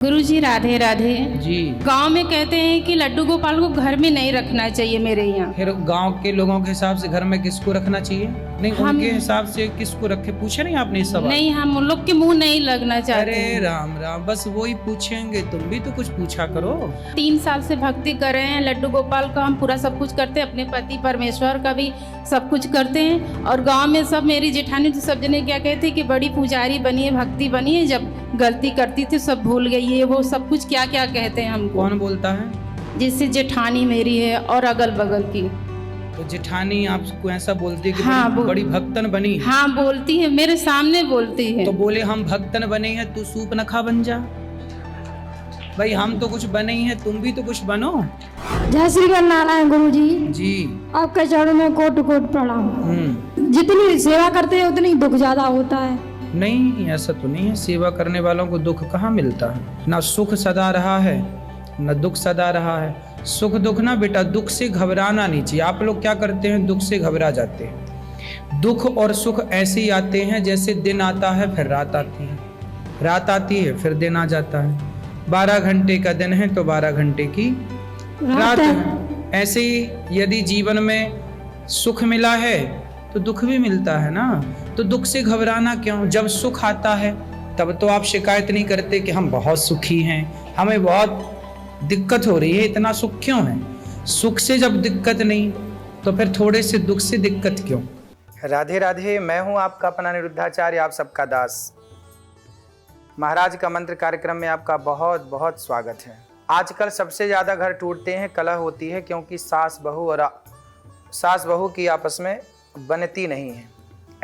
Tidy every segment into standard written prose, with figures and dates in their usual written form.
गुरुजी राधे राधे जी। गांव में कहते हैं कि लड्डू गोपाल को घर में नहीं रखना चाहिए मेरे यहाँ। फिर गांव के लोगों के हिसाब से घर में किसको रखना चाहिए? नहीं, उनके हिसाब से किसको रखे, पूछे नहीं आपने इस सवाल? नहीं, हम उन लोग के मुंह नहीं लगना चाहते। अरे राम राम, बस वही पूछेंगे, तुम भी तो कुछ पूछा करो। 3 साल से भक्ति कर रहे हैं लड्डू गोपाल का, हम पूरा सब कुछ करते हैं, अपने पति परमेश्वर का भी सब कुछ करते हैं। और गांव में सब मेरी जेठानी तो सब जने क्या कहते कि बड़ी पुजारी बनी है, भक्ति बनी है, जब गलती करती थी सब भूल गई है, वो सब कुछ क्या क्या कहते हैं हमको। कौन बोलता है? जिससे जेठानी मेरी है और अगल बगल की। तो जेठानी आपको ऐसा बोलती है कि हाँ, बड़ी भक्तन बनी? हाँ बोलती है, मेरे सामने बोलती है। तो बोले हम भक्तन बने हैं, तू सूप नखा बन जा। भाई हम तो कुछ बने ही हैं, तुम भी तो कुछ बनो। जय श्री नारायण गुरु जी। जी। आपके चरणों में कोट कोट प्रणाम। जितनी सेवा करते हैं उतनी दुख ज्यादा होता है। नहीं, ऐसा तो नहीं है, सेवा करने वालों को दुख कहाँ मिलता है। ना सुख सदा रहा है, न दुख सदा रहा है। सुख दुख ना बेटा, दुख से घबराना नहीं चाहिए। आप लोग क्या करते हैं, दुख से घबरा जाते हैं। दुख और सुख ऐसे ही आते हैं जैसे दिन आता है फिर रात आती है, रात आती है फिर दिन आ जाता है। 12 घंटे का दिन है तो 12 घंटे की रात है। ऐसे ही यदि जीवन में सुख मिला है तो दुख भी मिलता है ना। तो दुख से घबराना क्यों? जब सुख आता है तब तो आप शिकायत नहीं करते कि हम बहुत सुखी हैं, हमें बहुत दिक्कत हो रही है, इतना सुख क्यों है? सुख से जब दिक्कत नहीं तो फिर थोड़े से दुख से दिक्कत क्यों? राधे राधे, मैं हूं आपका अपना अनिरुद्धाचार्य, आप सबका दास। महाराज का मंत्र कार्यक्रम में आपका बहुत बहुत स्वागत है। आजकल सबसे ज़्यादा घर टूटते हैं, कलह होती है, क्योंकि सास बहू की आपस में बनती नहीं है।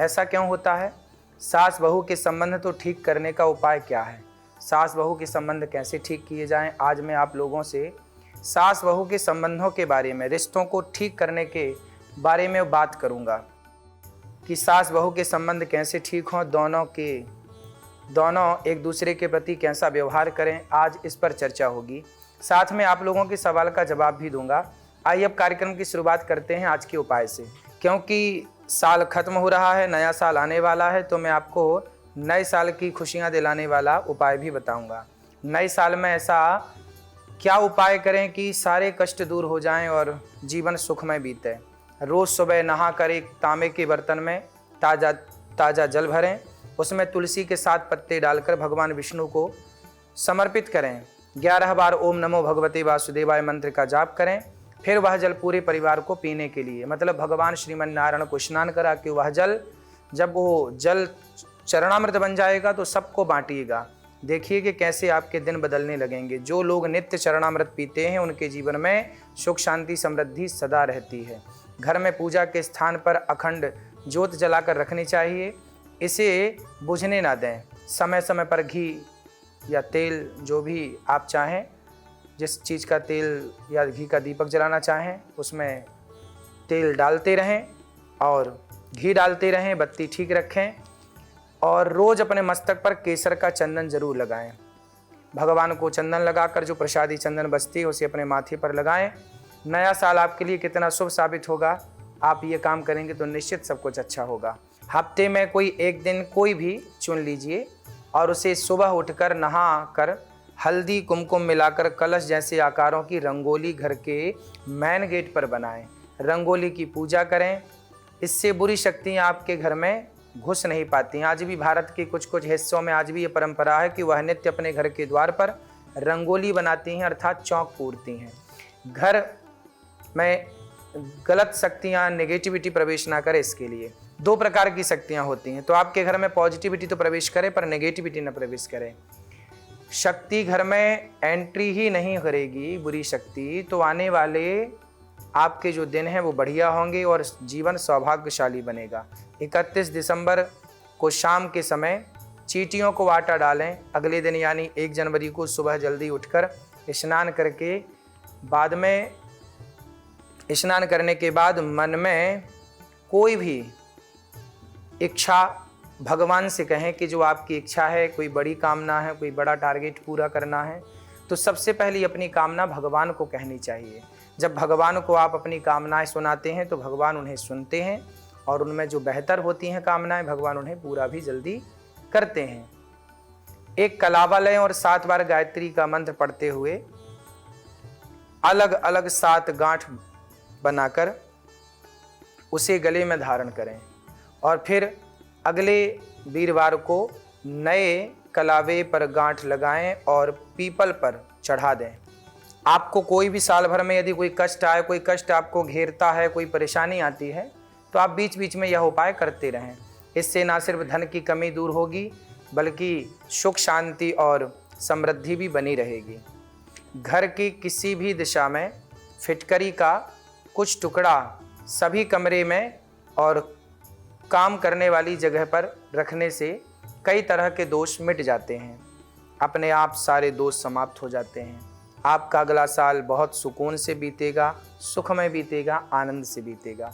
ऐसा क्यों होता है? सास बहू के संबंध तो ठीक करने का उपाय क्या है? सास बहू के संबंध कैसे ठीक किए जाएं? आज मैं आप लोगों से सास बहू के संबंधों के बारे में, रिश्तों को ठीक करने के बारे में बात करूंगा कि सास बहू के संबंध कैसे ठीक हों, दोनों एक दूसरे के प्रति कैसा व्यवहार करें। आज इस पर चर्चा होगी, साथ में आप लोगों के सवाल का जवाब भी दूंगा। आइए अब कार्यक्रम की शुरुआत करते हैं आज के उपाय से। क्योंकि साल खत्म हो रहा है, नया साल आने वाला है, तो मैं आपको नए साल की खुशियां दिलाने वाला उपाय भी बताऊंगा। नए साल में ऐसा क्या उपाय करें कि सारे कष्ट दूर हो जाएं और जीवन सुखमय बीते। रोज़ सुबह नहा कर एक तांबे के बर्तन में ताज़ा जल भरें, उसमें तुलसी के 7 पत्ते डालकर भगवान विष्णु को समर्पित करें। 11 बार ओम नमो भगवते वासुदेवाय मंत्र का जाप करें। फिर वह जल पूरे परिवार को पीने के लिए, मतलब भगवान श्रीमन नारायण को स्नान करा के वह जल, जब वो जल चरणामृत बन जाएगा तो सबको बांटिएगा। देखिए कि कैसे आपके दिन बदलने लगेंगे। जो लोग नित्य चरणामृत पीते हैं उनके जीवन में सुख शांति समृद्धि सदा रहती है। घर में पूजा के स्थान पर अखंड ज्योत जलाकर रखनी चाहिए, इसे बुझने ना दें। समय समय पर घी या तेल, जो भी आप चाहें, जिस चीज़ का तेल या घी का दीपक जलाना चाहें उसमें तेल डालते रहें और घी डालते रहें, बत्ती ठीक रखें। और रोज़ अपने मस्तक पर केसर का चंदन जरूर लगाएं। भगवान को चंदन लगाकर जो प्रसादी चंदन बचती है उसे अपने माथे पर लगाएं। नया साल आपके लिए कितना शुभ साबित होगा, आप ये काम करेंगे तो निश्चित सब कुछ अच्छा होगा। हफ्ते में कोई एक दिन कोई भी चुन लीजिए और उसे सुबह उठकर नहा कर हल्दी कुमकुम मिलाकर कलश जैसे आकारों की रंगोली घर के मेन गेट पर बनाएं। रंगोली की पूजा करें, इससे बुरी शक्तियाँ आपके घर में घुस नहीं पाती। आज भी भारत के कुछ हिस्सों में आज भी ये परंपरा है कि वह नित्य अपने घर के द्वार पर रंगोली बनाती हैं, अर्थात चौक पूरती हैं। घर में गलत शक्तियाँ, नेगेटिविटी प्रवेश ना करे, इसके लिए 2 प्रकार की शक्तियाँ होती हैं। तो आपके घर में पॉजिटिविटी तो प्रवेश करे पर नेगेटिविटी न प्रवेश करे। शक्ति घर में एंट्री ही नहीं करेगी, बुरी शक्ति, तो आने वाले आपके जो दिन हैं वो बढ़िया होंगे और जीवन सौभाग्यशाली बनेगा। 31 दिसंबर को शाम के समय चींटियों को आटा डालें। अगले दिन यानी 1 जनवरी को सुबह जल्दी उठकर स्नान करके स्नान करने के बाद मन में कोई भी इच्छा भगवान से कहें कि जो आपकी इच्छा है, कोई बड़ी कामना है, कोई बड़ा टारगेट पूरा करना है, तो सबसे पहले अपनी कामना भगवान को कहनी चाहिए। जब भगवान को आप अपनी कामनाएं सुनाते हैं तो भगवान उन्हें सुनते हैं और उनमें जो बेहतर होती हैं कामनाएं, भगवान उन्हें पूरा भी जल्दी करते हैं। एक कलावा लें और 7 बार गायत्री का मंत्र पढ़ते हुए अलग अलग 7 गांठ बनाकर उसे गले में धारण करें और फिर अगले वीरवार को नए कलावे पर गांठ लगाएं और पीपल पर चढ़ा दें। आपको कोई भी साल भर में यदि कोई कष्ट आए, कोई कष्ट आपको घेरता है, कोई परेशानी आती है, तो आप बीच बीच में यह उपाय करते रहें। इससे ना सिर्फ धन की कमी दूर होगी बल्कि सुख शांति और समृद्धि भी बनी रहेगी। घर की किसी भी दिशा में फिटकरी का कुछ टुकड़ा सभी कमरे में और काम करने वाली जगह पर रखने से कई तरह के दोष मिट जाते हैं, अपने आप सारे दोष समाप्त हो जाते हैं। आपका अगला साल बहुत सुकून से बीतेगा, सुखमय बीतेगा, आनंद से बीतेगा।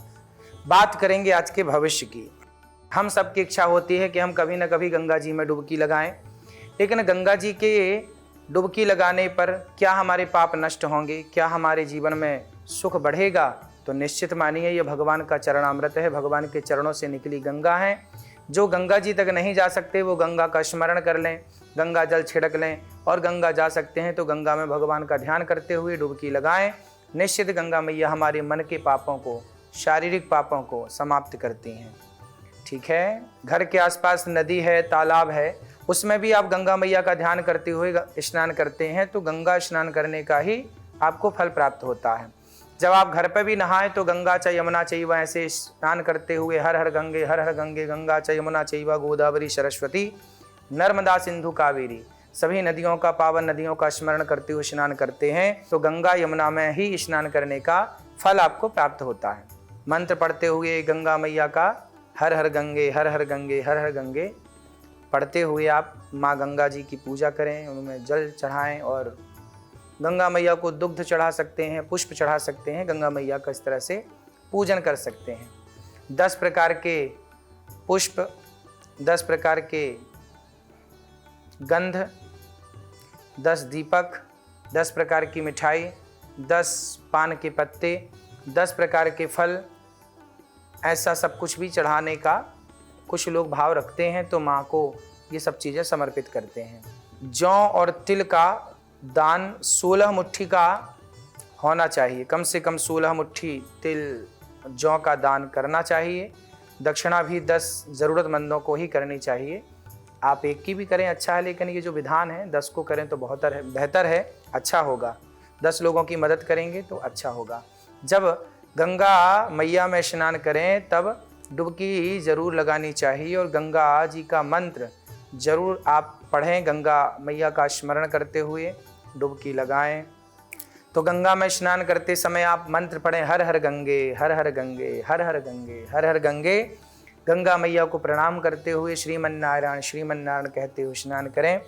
बात करेंगे आज के भविष्य की। हम सबकी इच्छा होती है कि हम कभी न कभी गंगा जी में डुबकी लगाएं, लेकिन गंगा जी के डुबकी लगाने पर क्या हमारे पाप नष्ट होंगे, क्या हमारे जीवन में सुख बढ़ेगा? तो निश्चित मानिए ये भगवान का चरणामृत है, भगवान के चरणों से निकली गंगा है। जो गंगा जी तक नहीं जा सकते वो गंगा का स्मरण कर लें, गंगा जल छिड़क लें, और गंगा जा सकते हैं तो गंगा में भगवान का ध्यान करते हुए डुबकी लगाएं। निश्चित गंगा मैया हमारे मन के पापों को, शारीरिक पापों को समाप्त करती हैं। ठीक है, घर के आसपास नदी है, तालाब है, उसमें भी आप गंगा मैया का ध्यान करते हुए स्नान करते हैं तो गंगा स्नान करने का ही आपको फल प्राप्त होता है। जब आप घर पर भी नहाएं तो गंगा च यमुना चैव ऐसे स्नान करते हुए हर हर गंगे गंगा च यमुना चैव गोदावरी सरस्वती नर्मदा सिंधु कावेरी, सभी नदियों का, पावन नदियों का स्मरण करते हुए स्नान करते हैं तो गंगा यमुना में ही स्नान करने का फल आपको प्राप्त होता है। मंत्र पढ़ते हुए गंगा मैया का हर हर गंगे हर हर गंगे हर हर गंगे पढ़ते हुए आप माँ गंगा जी की पूजा करें, उनमें जल चढ़ाएं और गंगा मैया को दुग्ध चढ़ा सकते हैं, पुष्प चढ़ा सकते हैं, गंगा मैया का इस तरह से पूजन कर सकते हैं। 10 प्रकार के पुष्प, 10 प्रकार के गंध, 10 दीपक, 10 प्रकार की मिठाई, 10 पान के पत्ते, 10 प्रकार के फल, ऐसा सब कुछ भी चढ़ाने का कुछ लोग भाव रखते हैं तो माँ को ये सब चीज़ें समर्पित करते हैं। जौ और तिल का दान 16 मुट्ठी का होना चाहिए, कम से कम 16 मुट्ठी तिल जौ का दान करना चाहिए। दक्षिणा भी 10 ज़रूरतमंदों को ही करनी चाहिए। आप एक की भी करें अच्छा है, लेकिन ये जो विधान है 10 को करें तो बेहतर है, अच्छा होगा। 10 लोगों की मदद करेंगे तो अच्छा होगा। जब गंगा मैया में स्नान करें तब डुबकी ज़रूर लगानी चाहिए और गंगा जी का मंत्र ज़रूर आप पढ़ें। गंगा मैया का स्मरण करते हुए डुबकी लगाएं। तो गंगा में स्नान करते समय आप मंत्र पढ़ें, हर हर गंगे हर हर गंगे हर हर गंगे हर हर गंगे। गंगा मैया को प्रणाम करते हुए श्रीमन नारायण कहते हुए स्नान करें।